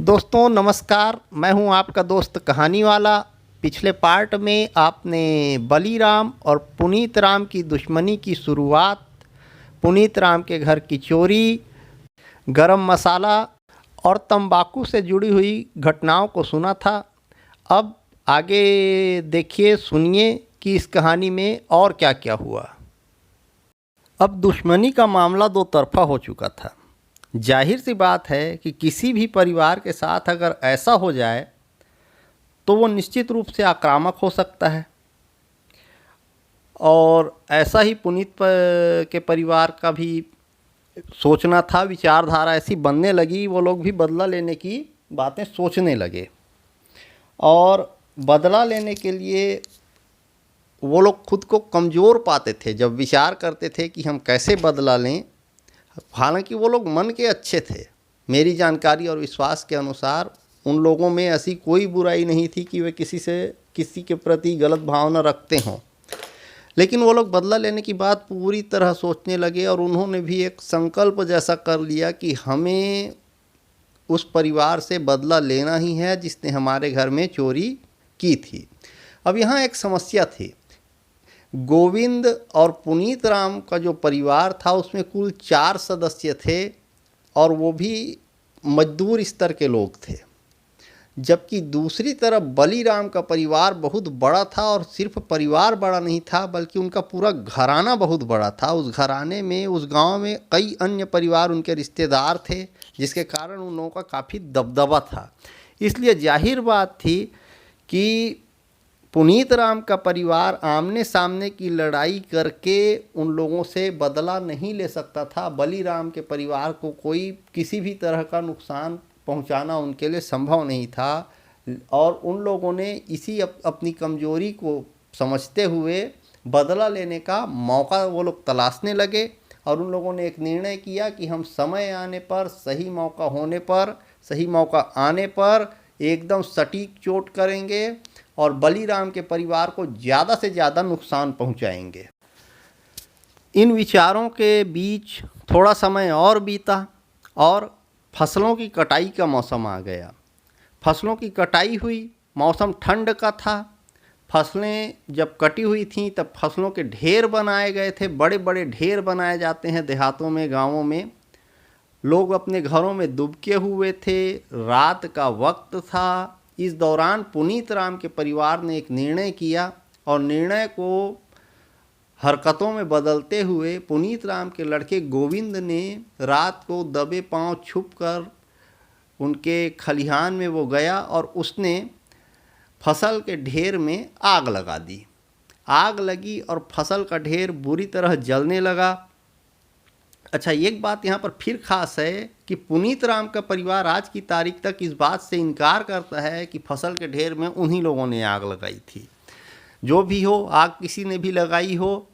दोस्तों नमस्कार। मैं हूं आपका दोस्त कहानी वाला। पिछले पार्ट में आपने बलीराम और पुनीत राम की दुश्मनी की शुरुआत, पुनीत राम के घर की चोरी, गरम मसाला और तंबाकू से जुड़ी हुई घटनाओं को सुना था। अब आगे देखिए, सुनिए कि इस कहानी में और क्या क्या हुआ। अब दुश्मनी का मामला दो तरफा हो चुका था। जाहिर सी बात है कि किसी भी परिवार के साथ अगर ऐसा हो जाए तो वो निश्चित रूप से आक्रामक हो सकता है। और ऐसा ही पुनीत के परिवार का भी सोचना था, विचारधारा ऐसी बनने लगी, वो लोग भी बदला लेने की बातें सोचने लगे। और बदला लेने के लिए वो लोग खुद को कमज़ोर पाते थे जब विचार करते थे कि हम कैसे बदला लें। हालांकि वो लोग मन के अच्छे थे। मेरी जानकारी और विश्वास के अनुसार उन लोगों में ऐसी कोई बुराई नहीं थी कि वे किसी के प्रति गलत भावना रखते हों। लेकिन वो लोग बदला लेने की बात पूरी तरह सोचने लगे और उन्होंने भी एक संकल्प जैसा कर लिया कि हमें उस परिवार से बदला लेना ही है जिसने हमारे घर में चोरी की थी। अब यहाँ एक समस्या थी। गोविंद और पुनीत राम का जो परिवार था उसमें कुल 4 सदस्य थे और वो भी मजदूर स्तर के लोग थे। जबकि दूसरी तरफ बलीराम का परिवार बहुत बड़ा था और सिर्फ परिवार बड़ा नहीं था बल्कि उनका पूरा घराना बहुत बड़ा था। उस घराने में, उस गांव में कई अन्य परिवार उनके रिश्तेदार थे, जिसके कारण उन लोगों का काफ़ी दबदबा था। इसलिए जाहिर बात थी कि पुनीत राम का परिवार आमने सामने की लड़ाई करके उन लोगों से बदला नहीं ले सकता था। बलीराम के परिवार को कोई किसी भी तरह का नुकसान पहुंचाना उनके लिए संभव नहीं था। और उन लोगों ने इसी अपनी कमजोरी को समझते हुए बदला लेने का मौका वो लोग तलाशने लगे। और उन लोगों ने एक निर्णय किया कि हम समय आने पर, सही मौका होने पर, सही मौका आने पर एकदम सटीक चोट करेंगे और बलीराम के परिवार को ज़्यादा से ज़्यादा नुकसान पहुंचाएंगे। इन विचारों के बीच थोड़ा समय और बीता और फसलों की कटाई का मौसम आ गया। फसलों की कटाई हुई, मौसम ठंड का था। फसलें जब कटी हुई थीं तब फसलों के ढेर बनाए गए थे। बड़े बड़े ढेर बनाए जाते हैं देहातों में, गाँवों में। लोग अपने घरों में दुबके हुए थे, रात का वक्त था। इस दौरान पुनीत राम के परिवार ने एक निर्णय किया और निर्णय को हरकतों में बदलते हुए पुनीत राम के लड़के गोविंद ने रात को दबे पांव छुपकर उनके खलिहान में वो गया और उसने फसल के ढेर में आग लगा दी। आग लगी और फसल का ढेर बुरी तरह जलने लगा। अच्छा, एक बात यहाँ पर फिर खास है कि पुनीत राम का परिवार आज की तारीख तक इस बात से इनकार करता है कि फसल के ढेर में उन्हीं लोगों ने आग लगाई थी। जो भी हो, आग किसी ने भी लगाई हो,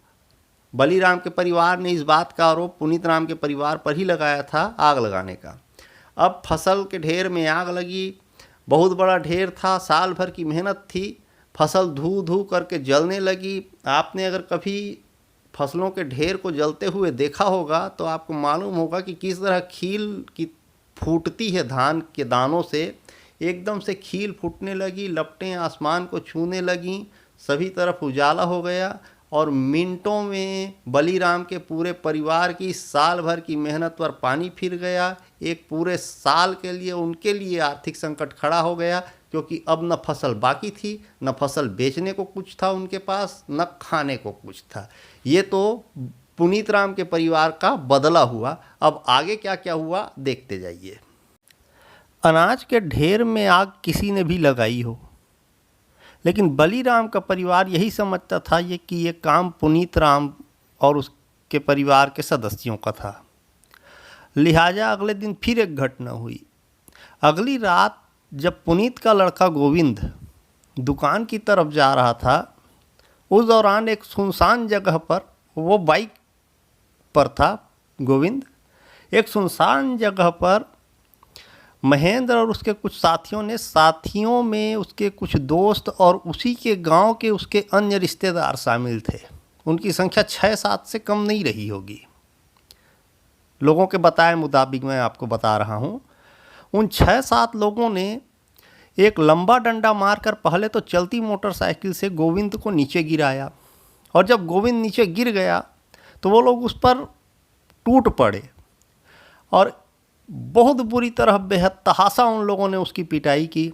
बलीराम के परिवार ने इस बात का आरोप पुनीत राम के परिवार पर ही लगाया था, आग लगाने का। अब फसल के ढेर में आग लगी। बहुत बड़ा ढेर था, साल भर की मेहनत थी। फसल धू धू करके जलने लगी। आपने अगर कभी फसलों के ढेर को जलते हुए देखा होगा तो आपको मालूम होगा कि किस तरह खील की फूटती है धान के दानों से। एकदम से खील फूटने लगी, लपटें आसमान को छूने लगीं, सभी तरफ उजाला हो गया और मिनटों में बलीराम के पूरे परिवार की साल भर की मेहनत पर पानी फिर गया। एक पूरे साल के लिए उनके लिए आर्थिक संकट खड़ा हो गया, क्योंकि अब न फसल बाकी थी, न फसल बेचने को कुछ था उनके पास, न खाने को कुछ था। ये तो पुनीत राम के परिवार का बदला हुआ। अब आगे क्या क्या हुआ देखते जाइए। अनाज के ढेर में आग किसी ने भी लगाई हो, लेकिन बलीराम का परिवार यही समझता था कि ये काम पुनीत राम और उसके परिवार के सदस्यों का था। लिहाजा अगले दिन फिर एक घटना हुई। अगली रात जब पुनीत का लड़का गोविंद दुकान की तरफ जा रहा था, उस दौरान एक सुनसान जगह पर, वो बाइक पर था गोविंद, एक सुनसान जगह पर महेंद्र और उसके कुछ साथियों में उसके कुछ दोस्त और उसी के गांव के उसके अन्य रिश्तेदार शामिल थे। उनकी संख्या 6-7 से कम नहीं रही होगी। लोगों के बताए मुताबिक मैं आपको बता रहा हूँ। उन 6-7 लोगों ने एक लंबा डंडा मारकर पहले तो चलती मोटरसाइकिल से गोविंद को नीचे गिराया, और जब गोविंद नीचे गिर गया तो वो लोग उस पर टूट पड़े और बहुत बुरी तरह बेहद तहासा उन लोगों ने उसकी पिटाई की।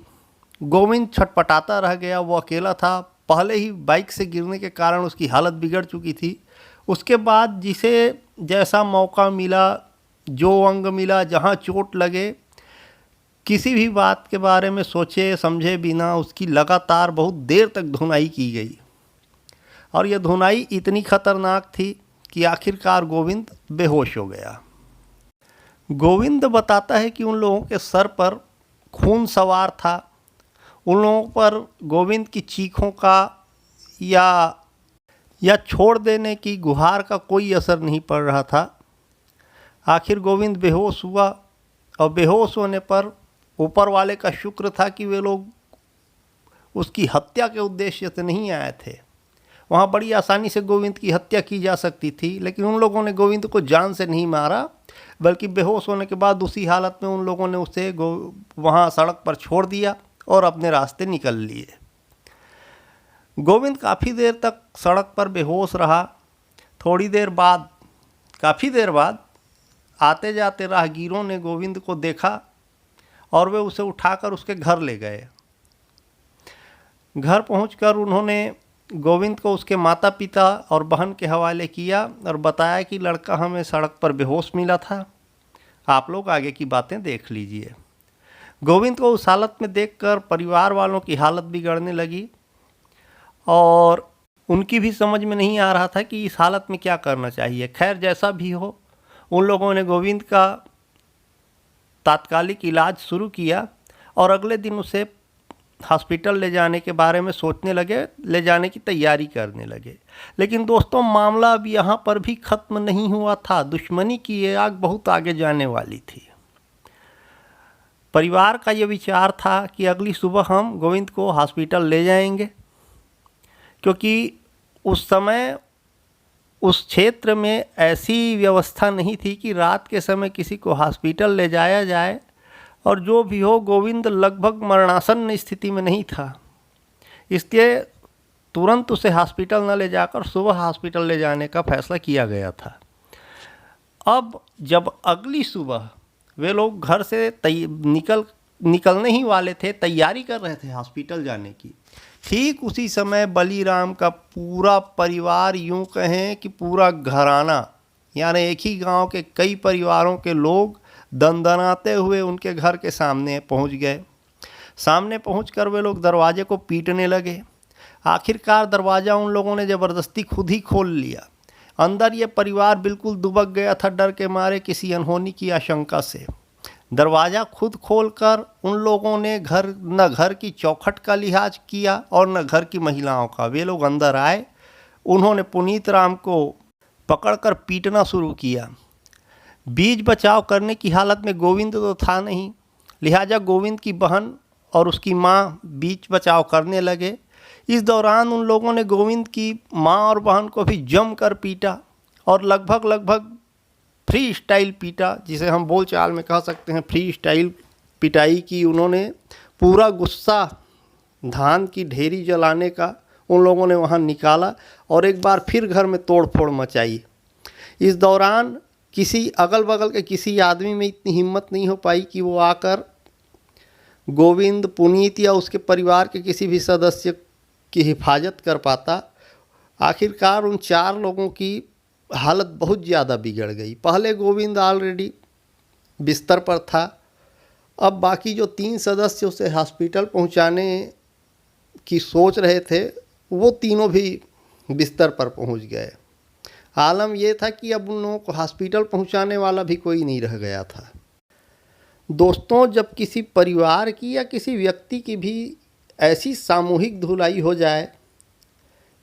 गोविंद छटपटाता रह गया, वो अकेला था, पहले ही बाइक से गिरने के कारण उसकी हालत बिगड़ चुकी थी। उसके बाद जिसे जैसा मौका मिला, जो अंग मिला, जहाँ चोट लगे, किसी भी बात के बारे में सोचे समझे बिना उसकी लगातार बहुत देर तक धुनाई की गई, और यह धुनाई इतनी खतरनाक थी कि आखिरकार गोविंद बेहोश हो गया। गोविंद बताता है कि उन लोगों के सर पर खून सवार था, उन लोगों पर गोविंद की चीखों का या छोड़ देने की गुहार का कोई असर नहीं पड़ रहा था। आखिर गोविंद बेहोश हुआ, और बेहोश होने पर ऊपर वाले का शुक्र था कि वे लोग उसकी हत्या के उद्देश्य से नहीं आए थे। वहाँ बड़ी आसानी से गोविंद की हत्या की जा सकती थी, लेकिन उन लोगों ने गोविंद को जान से नहीं मारा, बल्कि बेहोश होने के बाद उसी हालत में उन लोगों ने उसे वहाँ सड़क पर छोड़ दिया और अपने रास्ते निकल लिए। गोविंद काफ़ी देर तक सड़क पर बेहोश रहा। काफ़ी देर बाद आते जाते राहगीरों ने गोविंद को देखा और वे उसे उठाकर उसके घर ले गए। घर पहुंचकर उन्होंने गोविंद को उसके माता पिता और बहन के हवाले किया और बताया कि लड़का हमें सड़क पर बेहोश मिला था, आप लोग आगे की बातें देख लीजिए। गोविंद को उस हालत में देखकर परिवार वालों की हालत बिगड़ने लगी, और उनकी भी समझ में नहीं आ रहा था कि इस हालत में क्या करना चाहिए। खैर, जैसा भी हो, उन लोगों ने गोविंद का तात्कालिक इलाज शुरू किया और अगले दिन उसे हॉस्पिटल ले जाने के बारे में सोचने लगे, ले जाने की तैयारी करने लगे। लेकिन दोस्तों, मामला अब यहाँ पर भी ख़त्म नहीं हुआ था। दुश्मनी की ये आग बहुत आगे जाने वाली थी। परिवार का ये विचार था कि अगली सुबह हम गोविंद को हॉस्पिटल ले जाएंगे, क्योंकि उस समय उस क्षेत्र में ऐसी व्यवस्था नहीं थी कि रात के समय किसी को हॉस्पिटल ले जाया जाए, और जो भी हो, गोविंद लगभग मरणासन्न स्थिति में नहीं था, इसलिए तुरंत उसे हॉस्पिटल न ले जाकर सुबह हॉस्पिटल ले जाने का फैसला किया गया था। अब जब अगली सुबह वे लोग घर से निकलने ही वाले थे, तैयारी कर रहे थे हॉस्पिटल जाने की, ठीक उसी समय बलीराम का पूरा परिवार, यूँ कहें कि पूरा घराना, यानी एक ही गांव के कई परिवारों के लोग दंदनाते हुए उनके घर के सामने पहुंच गए। सामने पहुंचकर वे लोग दरवाजे को पीटने लगे। आखिरकार दरवाज़ा उन लोगों ने ज़बरदस्ती खुद ही खोल लिया। अंदर ये परिवार बिल्कुल दुबक गया था डर के मारे, किसी अनहोनी की आशंका से। दरवाज़ा खुद खोलकर उन लोगों ने न घर की चौखट का लिहाज किया और न घर की महिलाओं का। वे लोग अंदर आए, उन्होंने पुनीत राम को पकड़कर पीटना शुरू किया। बीच बचाव करने की हालत में गोविंद तो था नहीं, लिहाजा गोविंद की बहन और उसकी माँ बीच बचाव करने लगे। इस दौरान उन लोगों ने गोविंद की माँ और बहन को भी जमकर पीटा, और लगभग फ्री स्टाइल पीटा, जिसे हम बोलचाल में कह सकते हैं फ्री स्टाइल पिटाई की। उन्होंने पूरा गुस्सा धान की ढेरी जलाने का उन लोगों ने वहाँ निकाला और एक बार फिर घर में तोड़ फोड़ मचाई। इस दौरान किसी अगल बगल के किसी आदमी में इतनी हिम्मत नहीं हो पाई कि वो आकर गोविंद, पुनीत या उसके परिवार के किसी भी सदस्य की हिफाजत कर पाता। आखिरकार उन 4 लोगों की हालत बहुत ज़्यादा बिगड़ गई। पहले गोविंद ऑलरेडी बिस्तर पर था, अब बाकी जो 3 सदस्य उसे हॉस्पिटल पहुंचाने की सोच रहे थे, वो तीनों भी बिस्तर पर पहुंच गए। आलम यह था कि अब उन लोगों को हॉस्पिटल पहुंचाने वाला भी कोई नहीं रह गया था। दोस्तों, जब किसी परिवार की या किसी व्यक्ति की भी ऐसी सामूहिक धुलाई हो जाए,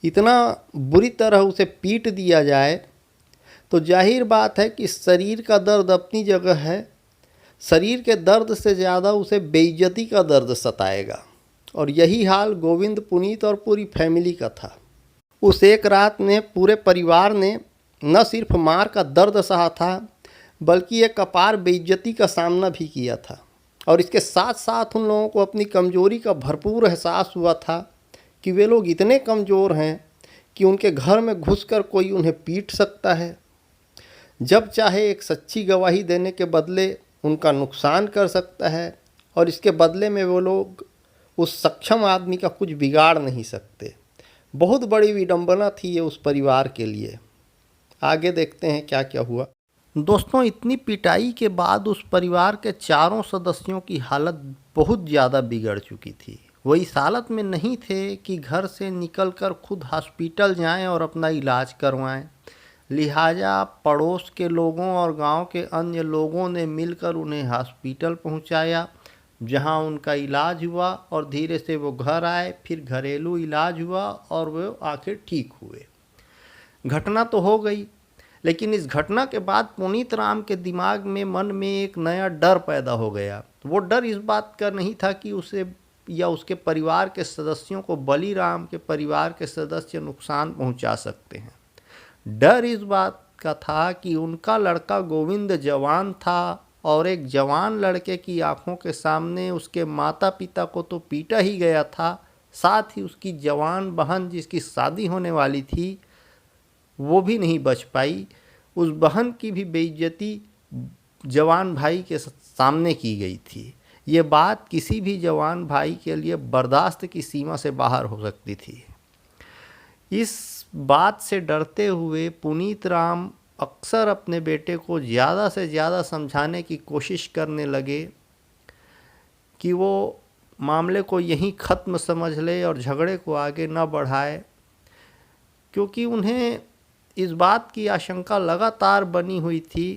इतना बुरी तरह उसे पीट दिया जाए, तो जाहिर बात है कि शरीर का दर्द अपनी जगह है, शरीर के दर्द से ज़्यादा उसे बेइज्जती का दर्द सताएगा। और यही हाल गोविंद, पुनीत और पूरी फैमिली का था। उस एक रात में पूरे परिवार ने न सिर्फ मार का दर्द सहा था, बल्कि एक अपार बेइज्जती का सामना भी किया था। और इसके साथ साथ उन लोगों को अपनी कमज़ोरी का भरपूर एहसास हुआ था कि वे लोग इतने कमज़ोर हैं कि उनके घर में घुसकर कोई उन्हें पीट सकता है, जब चाहे एक सच्ची गवाही देने के बदले उनका नुकसान कर सकता है, और इसके बदले में वो लोग उस सक्षम आदमी का कुछ बिगाड़ नहीं सकते। बहुत बड़ी विडंबना थी ये उस परिवार के लिए। आगे देखते हैं क्या क्या हुआ। दोस्तों, इतनी पिटाई के बाद उस परिवार के चारों सदस्यों की हालत बहुत ज़्यादा बिगड़ चुकी थी। वो इस हालत में नहीं थे कि घर से निकलकर खुद हॉस्पिटल जाएं और अपना इलाज करवाएं। लिहाजा पड़ोस के लोगों और गांव के अन्य लोगों ने मिलकर उन्हें हॉस्पिटल पहुंचाया, जहां उनका इलाज हुआ और धीरे से वो घर आए। फिर घरेलू इलाज हुआ और वो आखिर ठीक हुए। घटना तो हो गई, लेकिन इस घटना के बाद पुनीत राम के दिमाग में, मन में एक नया डर पैदा हो गया। वो डर इस बात का नहीं था कि उसे या उसके परिवार के सदस्यों को बलीराम के परिवार के सदस्य नुकसान पहुंचा सकते हैं। डर इस बात का था कि उनका लड़का गोविंद जवान था और एक जवान लड़के की आंखों के सामने उसके माता पिता को तो पीटा ही गया था, साथ ही उसकी जवान बहन जिसकी शादी होने वाली थी वो भी नहीं बच पाई। उस बहन की भी बेइज्जती जवान भाई के सामने की गई थी। ये बात किसी भी जवान भाई के लिए बर्दाश्त की सीमा से बाहर हो सकती थी। इस बात से डरते हुए पुनीत राम अक्सर अपने बेटे को ज़्यादा से ज़्यादा समझाने की कोशिश करने लगे कि वो मामले को यहीं ख़त्म समझ ले और झगड़े को आगे न बढ़ाए, क्योंकि उन्हें इस बात की आशंका लगातार बनी हुई थी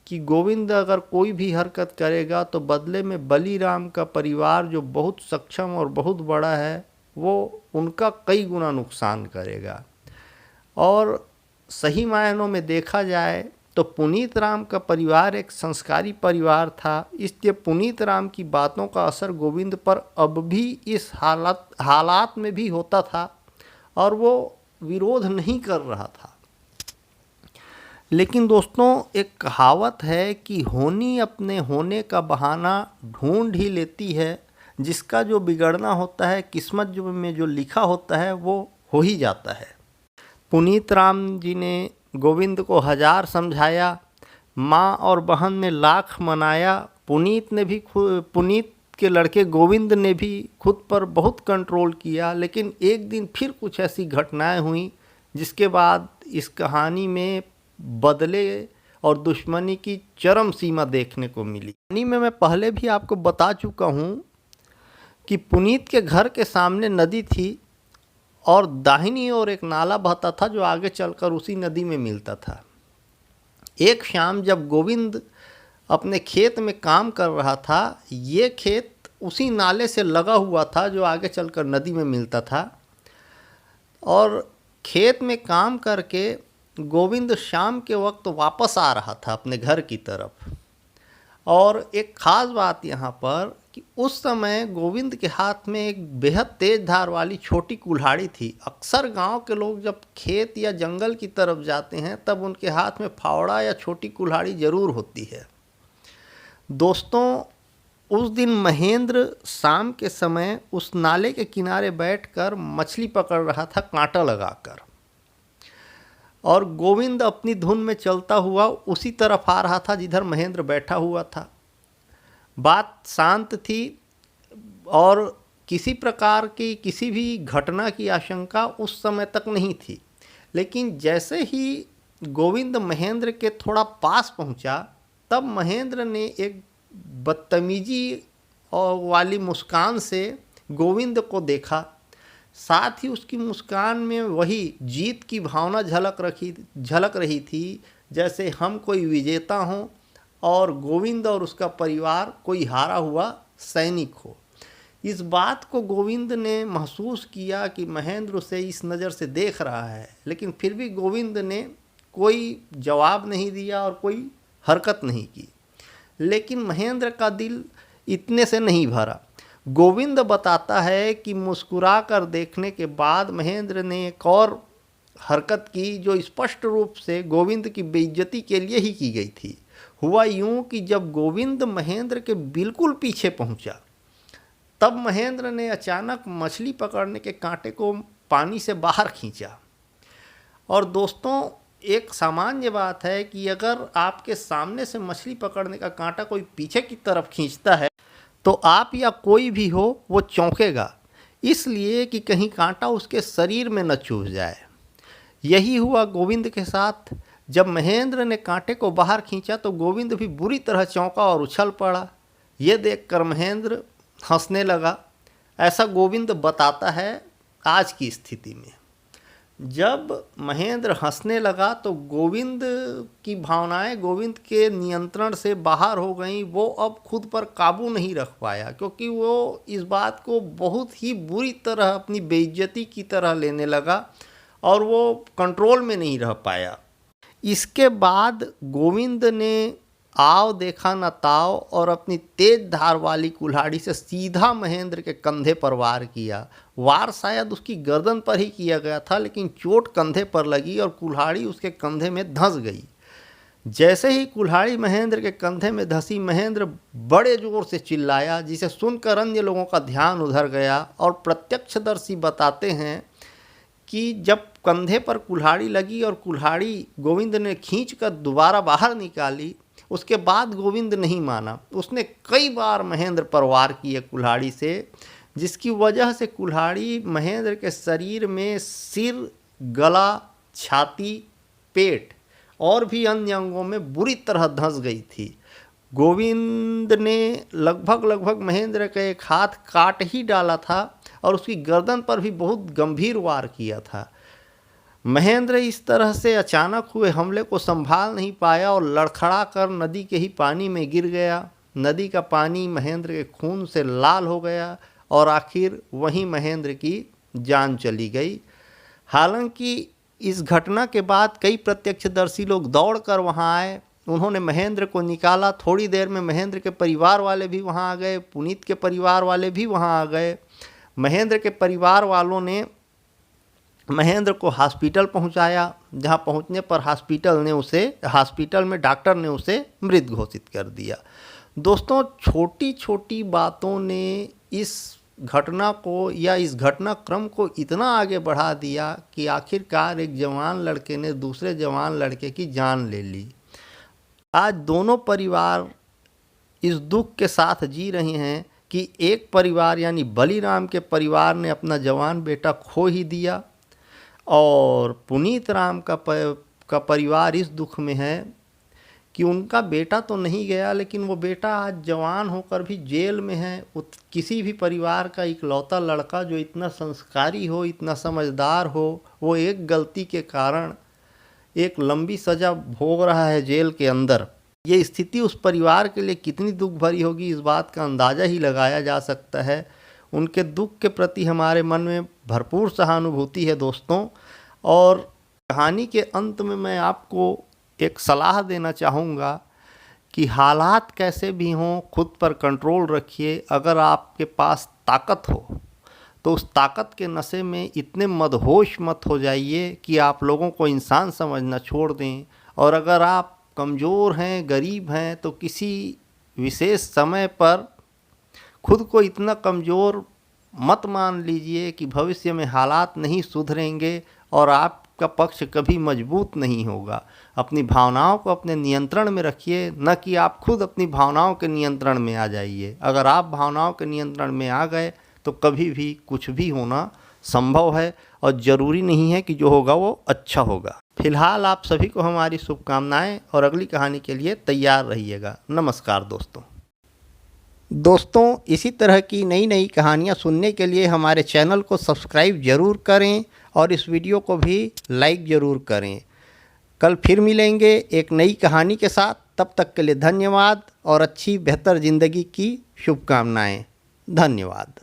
कि गोविंद अगर कोई भी हरकत करेगा तो बदले में बलीराम का परिवार, जो बहुत सक्षम और बहुत बड़ा है, वो उनका कई गुना नुकसान करेगा। और सही मायनों में देखा जाए तो पुनीत राम का परिवार एक संस्कारी परिवार था, इसलिए पुनीत राम की बातों का असर गोविंद पर अब भी इस हालात में भी होता था और वो विरोध नहीं कर रहा था। लेकिन दोस्तों, एक कहावत है कि होनी अपने होने का बहाना ढूंढ ही लेती है। जिसका जो बिगड़ना होता है, किस्मत में जो लिखा होता है, वो हो ही जाता है। पुनीत राम जी ने गोविंद को 1000 समझाया, माँ और बहन ने लाख मनाया। पुनीत के लड़के गोविंद ने भी खुद पर बहुत कंट्रोल किया। लेकिन एक दिन फिर कुछ ऐसी घटनाएं हुई जिसके बाद इस कहानी में बदले और दुश्मनी की चरम सीमा देखने को मिली। कहानी में मैं पहले भी आपको बता चुका हूँ कि पुनीत के घर के सामने नदी थी और दाहिनी ओर एक नाला बहता था जो आगे चलकर उसी नदी में मिलता था। एक शाम जब गोविंद अपने खेत में काम कर रहा था, ये खेत उसी नाले से लगा हुआ था जो आगे चलकर नदी में मिलता था। और खेत में काम करके गोविंद शाम के वक्त वापस आ रहा था अपने घर की तरफ। और एक ख़ास बात यहाँ पर कि उस समय गोविंद के हाथ में एक बेहद तेज धार वाली छोटी कुल्हाड़ी थी। अक्सर गांव के लोग जब खेत या जंगल की तरफ जाते हैं तब उनके हाथ में फावड़ा या छोटी कुल्हाड़ी ज़रूर होती है। दोस्तों, उस दिन महेंद्र शाम के समय उस नाले के किनारे बैठकर मछली पकड़ रहा था कांटा लगाकर, और गोविंद अपनी धुन में चलता हुआ उसी तरफ आ रहा था जिधर महेंद्र बैठा हुआ था। बात शांत थी और किसी प्रकार की किसी भी घटना की आशंका उस समय तक नहीं थी। लेकिन जैसे ही गोविंद महेंद्र के थोड़ा पास पहुंचा, तब महेंद्र ने एक बदतमीजी वाली मुस्कान से गोविंद को देखा। साथ ही उसकी मुस्कान में वही जीत की भावना झलक रही थी, जैसे हम कोई विजेता हों और गोविंद और उसका परिवार कोई हारा हुआ सैनिक हो। इस बात को गोविंद ने महसूस किया कि महेंद्र उसे इस नज़र से देख रहा है, लेकिन फिर भी गोविंद ने कोई जवाब नहीं दिया और कोई हरकत नहीं की। लेकिन महेंद्र का दिल इतने से नहीं भरा। गोविंद बताता है कि मुस्कुराकर देखने के बाद महेंद्र ने एक और हरकत की जो स्पष्ट रूप से गोविंद की बेइज्जती के लिए ही की गई थी। हुआ यूं कि जब गोविंद महेंद्र के बिल्कुल पीछे पहुंचा, तब महेंद्र ने अचानक मछली पकड़ने के कांटे को पानी से बाहर खींचा। और दोस्तों, एक सामान्य बात है कि अगर आपके सामने से मछली पकड़ने का कांटा कोई पीछे की तरफ खींचता है तो आप या कोई भी हो वो चौंकेगा, इसलिए कि कहीं कांटा उसके शरीर में न चुभ जाए। यही हुआ गोविंद के साथ। जब महेंद्र ने कांटे को बाहर खींचा तो गोविंद भी बुरी तरह चौंका और उछल पड़ा। ये देखकर महेंद्र हंसने लगा। ऐसा गोविंद बताता है आज की स्थिति में। जब महेंद्र हंसने लगा तो गोविंद की भावनाएं गोविंद के नियंत्रण से बाहर हो गईं। वो अब खुद पर काबू नहीं रख पाया, क्योंकि वो इस बात को बहुत ही बुरी तरह अपनी बेइज्जती की तरह लेने लगा और वो कंट्रोल में नहीं रह पाया। इसके बाद गोविंद ने आओ देखा न ताव और अपनी तेज धार वाली कुल्हाड़ी से सीधा महेंद्र के कंधे पर वार किया। वार शायद उसकी गर्दन पर ही किया गया था, लेकिन चोट कंधे पर लगी और कुल्हाड़ी उसके कंधे में धंस गई। जैसे ही कुल्हाड़ी महेंद्र के कंधे में धंसी, महेंद्र बड़े जोर से चिल्लाया, जिसे सुनकर अन्य लोगों का ध्यान उधर गया। और प्रत्यक्षदर्शी बताते हैं कि जब कंधे पर कुल्हाड़ी लगी और कुल्हाड़ी गोविंद ने खींचकर दोबारा बाहर निकाली, उसके बाद गोविंद नहीं माना। उसने कई बार महेंद्र पर वार किए कुल्हाड़ी से, जिसकी वजह से कुल्हाड़ी महेंद्र के शरीर में सिर, गला, छाती, पेट और भी अन्य अंगों में बुरी तरह धंस गई थी। गोविंद ने लगभग महेंद्र का एक हाथ काट ही डाला था और उसकी गर्दन पर भी बहुत गंभीर वार किया था। महेंद्र इस तरह से अचानक हुए हमले को संभाल नहीं पाया और लड़खड़ा कर नदी के ही पानी में गिर गया। नदी का पानी महेंद्र के खून से लाल हो गया और आखिर वहीं महेंद्र की जान चली गई। हालांकि इस घटना के बाद कई प्रत्यक्षदर्शी लोग दौड़कर वहां आए। उन्होंने महेंद्र को निकाला। थोड़ी देर में महेंद्र के परिवार वाले भी वहां आ गए, पुनीत के परिवार वाले भी वहां आ गए। महेंद्र के परिवार वालों ने महेंद्र को हॉस्पिटल पहुंचाया, जहां पहुंचने पर हॉस्पिटल में डॉक्टर ने उसे मृत घोषित कर दिया। दोस्तों, छोटी छोटी बातों ने इस घटना को या इस घटनाक्रम को इतना आगे बढ़ा दिया कि आखिरकार एक जवान लड़के ने दूसरे जवान लड़के की जान ले ली। आज दोनों परिवार इस दुख के साथ जी रहे हैं कि एक परिवार यानी बलीराम के परिवार ने अपना जवान बेटा खो ही दिया और पुनीत राम का परिवार इस दुख में है कि उनका बेटा तो नहीं गया, लेकिन वो बेटा आज जवान होकर भी जेल में है। किसी भी परिवार का इकलौता लड़का जो इतना संस्कारी हो, इतना समझदार हो, वो एक गलती के कारण एक लंबी सज़ा भोग रहा है जेल के अंदर। ये स्थिति उस परिवार के लिए कितनी दुख भरी होगी, इस बात का अंदाज़ा ही लगाया जा सकता है। उनके दुख के प्रति हमारे मन में भरपूर सहानुभूति है दोस्तों। और कहानी के अंत में मैं आपको एक सलाह देना चाहूँगा कि हालात कैसे भी हों, खुद पर कंट्रोल रखिए। अगर आपके पास ताकत हो तो उस ताकत के नशे में इतने मदहोश मत हो जाइए कि आप लोगों को इंसान समझना छोड़ दें। और अगर आप कमज़ोर हैं, गरीब हैं, तो किसी विशेष समय पर खुद को इतना कमज़ोर मत मान लीजिए कि भविष्य में हालात नहीं सुधरेंगे और आपका पक्ष कभी मजबूत नहीं होगा। अपनी भावनाओं को अपने नियंत्रण में रखिए, न कि आप खुद अपनी भावनाओं के नियंत्रण में आ जाइए। अगर आप भावनाओं के नियंत्रण में आ गए तो कभी भी कुछ भी होना संभव है और ज़रूरी नहीं है कि जो होगा वो अच्छा होगा। फिलहाल आप सभी को हमारी शुभकामनाएं और अगली कहानी के लिए तैयार रहिएगा। नमस्कार दोस्तों, इसी तरह की नई कहानियाँ सुनने के लिए हमारे चैनल को सब्सक्राइब ज़रूर करें और इस वीडियो को भी लाइक ज़रूर करें। कल फिर मिलेंगे एक नई कहानी के साथ। तब तक के लिए धन्यवाद और अच्छी बेहतर ज़िंदगी की शुभकामनाएं। धन्यवाद।